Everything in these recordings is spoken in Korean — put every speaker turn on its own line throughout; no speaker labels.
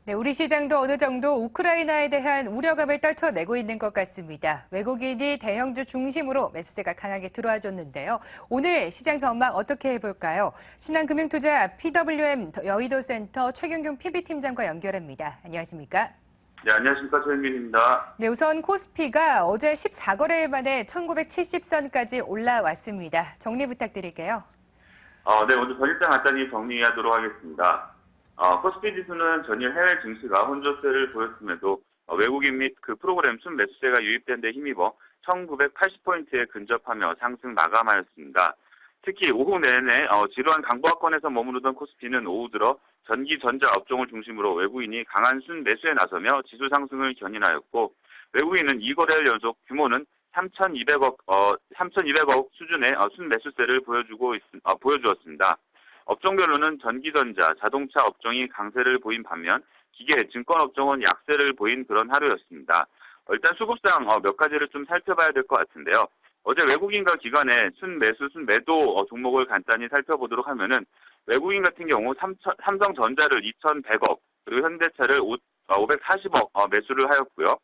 네, 우리 시장도 어느 정도 우크라이나에 대한 우려감을 떨쳐내고 있는 것 같습니다. 외국인이 대형주 중심으로 매수세가 강하게 들어와 줬는데요. 오늘 시장 전망 어떻게 해볼까요? 신한금융투자 PWM 여의도센터 최경균 PB팀장과 연결합니다. 안녕하십니까?
네, 안녕하십니까. 최현민입니다.
네, 우선 코스피가 어제 14거래일 만에 1970선까지 올라왔습니다. 정리 부탁드릴게요.
네, 먼저 전일장 간단히 정리하도록 하겠습니다. 코스피 지수는 전일 해외 증시가 혼조세를 보였음에도 외국인 및 그 프로그램 순매수세가 유입된 데 힘입어 1980포인트에 근접하며 상승 마감하였습니다. 특히 오후 내내 지루한 강보합권에서 머무르던 코스피는 오후 들어 전기, 전자 업종을 중심으로 외국인이 강한 순매수에 나서며 지수 상승을 견인하였고, 외국인은 2거래일 연속 규모는 3,200억 수준의 순매수세를 보여주었습니다. 업종별로는 전기전자, 자동차 업종이 강세를 보인 반면 기계, 증권 업종은 약세를 보인 그런 하루였습니다. 일단 수급상 몇 가지를 좀 살펴봐야 될 것 같은데요. 어제 외국인과 기관의 순매수, 순매도 종목을 간단히 살펴보도록 하면은 외국인 같은 경우 삼성전자를 2,100억, 그리고 현대차를 540억 매수를 하였고요.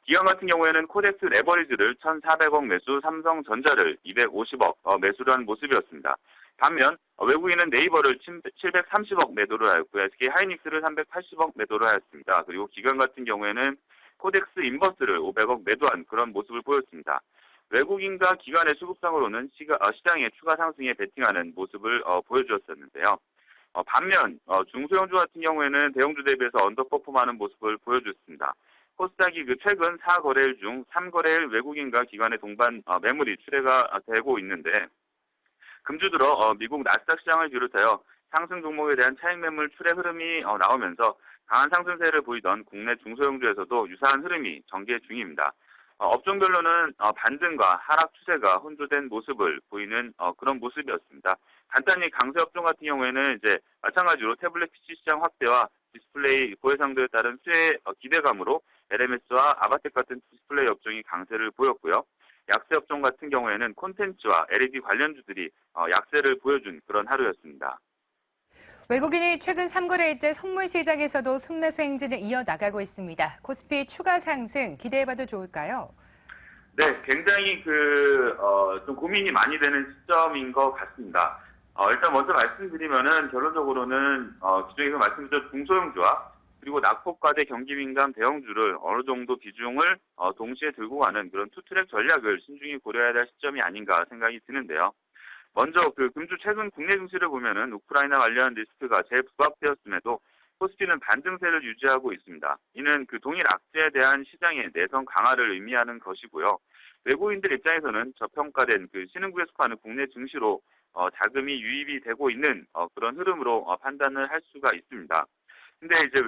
기관 같은 경우에는 코덱스 레버리지를 1,400억 매수, 삼성전자를 250억 매수를 한 모습이었습니다. 반면 외국인은 네이버를 730억 매도를 하였고요. SK 하이닉스를 380억 매도를 하였습니다. 그리고 기관 같은 경우에는 코덱스 인버스를 500억 매도한 그런 모습을 보였습니다. 외국인과 기관의 수급상으로는 시장의 추가 상승에 베팅하는 모습을 보여주었었는데요. 반면 중소형주 같은 경우에는 대형주 대비해서 언더퍼폼하는 모습을 보여줬습니다. 코스닥이 최근 4거래일 중 3거래일 외국인과 기관의 동반 매물이 출회가 되고 있는데, 금주 들어 미국 나스닥 시장을 비롯하여 상승 종목에 대한 차익 매물 출회 흐름이 나오면서 강한 상승세를 보이던 국내 중소형주에서도 유사한 흐름이 전개 중입니다. 업종별로는 반등과 하락 추세가 혼조된 모습을 보이는 그런 모습이었습니다. 간단히 강세 업종 같은 경우에는 이제 마찬가지로 태블릿 PC 시장 확대와 디스플레이 고해상도에 따른 수혜 기대감으로 LMS와 아바텍 같은 디스플레이 업종이 강세를 보였고요. 약세 업종 같은 경우에는 콘텐츠와 LED 관련주들이 약세를 보여준 그런 하루였습니다.
외국인이 최근 3거래일째 선물 시장에서도 순매수 행진을 이어나가고 있습니다. 코스피 추가 상승 기대해봐도 좋을까요?
네, 굉장히 좀 고민이 많이 되는 시점인 것 같습니다. 일단 먼저 말씀드리면은 결론적으로는 기존에서 말씀드렸던 중소형주와 그리고 낙폭과대 경기민감 대형주를 어느 정도 비중을 동시에 들고 가는 그런 투트랙 전략을 신중히 고려해야 할 시점이 아닌가 생각이 드는데요. 먼저 금주 최근 국내 증시를 보면은 우크라이나 관련 리스크가 재부각되었음에도 코스피는 반등세를 유지하고 있습니다. 이는 동일 악재에 대한 시장의 내성 강화를 의미하는 것이고요. 외국인들 입장에서는 저평가된 신흥국에 속하는 국내 증시로 자금이 유입이 되고 있는 그런 흐름으로 판단을 할 수가 있습니다. 근데 이제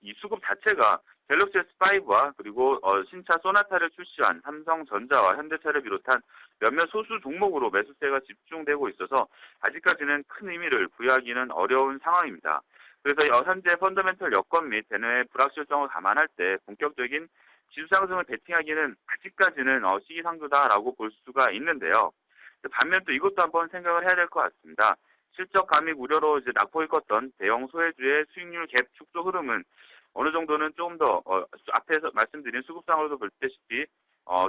이 수급 자체가 갤럭시 S5와 그리고 신차 소나타를 출시한 삼성전자와 현대차를 비롯한 몇몇 소수 종목으로 매수세가 집중되고 있어서 아직까지는 큰 의미를 부여하기는 어려운 상황입니다. 그래서 현재 펀더멘털 여건 및 대내외 불확실성을 감안할 때 본격적인 지수 상승을 베팅하기는 아직까지는 시기상조다라고 볼 수가 있는데요. 반면 또 이것도 한번 생각을 해야 될 것 같습니다. 실적 감익 우려로 이제 낙폭이 컸던 대형 소외주의 수익률 갭 축소 흐름은 어느 정도는 조금 더 앞에서 말씀드린 수급상으로도 볼 때시피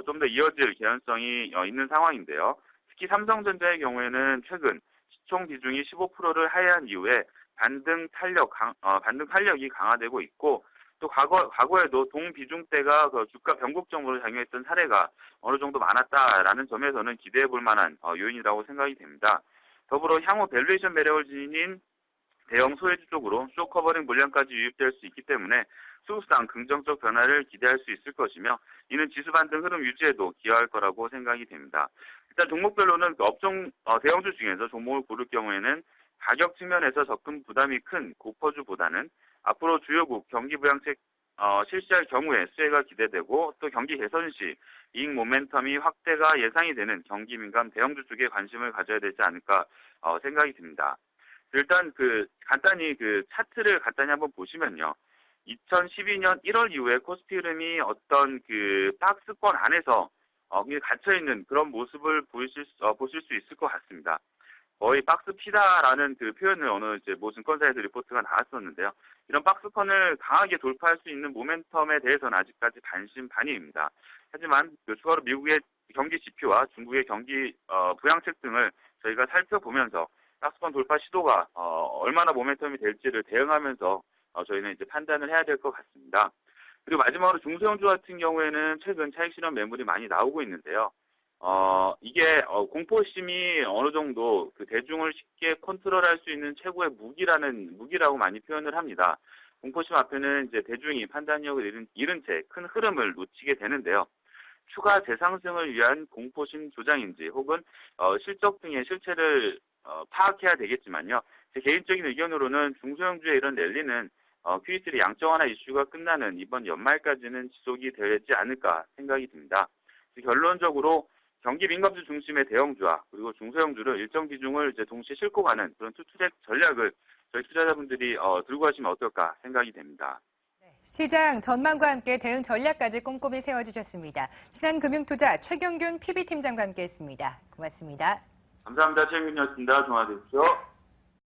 좀 더 이어질 개연성이 있는 상황인데요. 특히 삼성전자의 경우에는 최근 시총 비중이 15%를 하회한 이후에 반등 탄력이 강화되고 있고, 또 과거에도 동비중대가 주가 변곡점으로 작용했던 사례가 어느 정도 많았다라는 점에서는 기대해 볼 만한 요인이라고 생각이 됩니다. 더불어 향후 밸류에이션 매력을 지닌 대형 소외주 쪽으로 쇼커버링 물량까지 유입될 수 있기 때문에 수급상 긍정적 변화를 기대할 수 있을 것이며, 이는 지수 반등 흐름 유지에도 기여할 거라고 생각이 됩니다. 일단 종목별로는 대형주 중에서 종목을 고를 경우에는 가격 측면에서 접근 부담이 큰 고퍼주보다는 앞으로 주요국 경기 부양책 실시할 경우에 수혜가 기대되고, 또 경기 개선 시 이익 모멘텀이 확대가 예상이 되는 경기 민감 대형주 쪽에 관심을 가져야 되지 않을까 생각이 듭니다. 일단 간단히 차트를 간단히 한번 보시면요. 2012년 1월 이후에 코스피 흐름이 어떤 박스권 안에서 갇혀 있는 그런 모습을 보실 수 있을 것 같습니다. 거의 박스 피다라는 그 표현을 어느 이제 모 증권사에서 리포트가 나왔었는데요. 이런 박스권을 강하게 돌파할 수 있는 모멘텀에 대해서는 아직까지 반신반의입니다. 하지만 추가로 미국의 경기 지표와 중국의 경기 부양책 등을 저희가 살펴보면서 박스권 돌파 시도가 얼마나 모멘텀이 될지를 대응하면서 저희는 이제 판단을 해야 될 것 같습니다. 그리고 마지막으로 중소형주 같은 경우에는 최근 차익 실현 매물이 많이 나오고 있는데요. 이게 공포심이 어느 정도 그 대중을 쉽게 컨트롤할 수 있는 최고의 무기라고 많이 표현을 합니다. 공포심 앞에는 이제 대중이 판단력을 잃은 채 큰 흐름을 놓치게 되는데요. 추가 재상승을 위한 공포심 조장인지 혹은 실적 등의 실체를 파악해야 되겠지만요. 제 개인적인 의견으로는 중소형주의 이런 랠리는 QE3 양적 완화 이슈가 끝나는 이번 연말까지는 지속이 되지 않을까 생각이 듭니다. 결론적으로 경기 민감주 중심의 대형주와 그리고 중소형주를 일정 비중을 이제 동시에 싣고 가는 그런 투트랙 전략을 저희 투자자분들이 들고 가시면 어떨까 생각이 됩니다.
시장 전망과 함께 대응 전략까지 꼼꼼히 세워주셨습니다. 신한금융투자 최경균 PB팀장과 함께했습니다. 고맙습니다.
감사합니다. 최영균이었습니다. 좋아하십시오.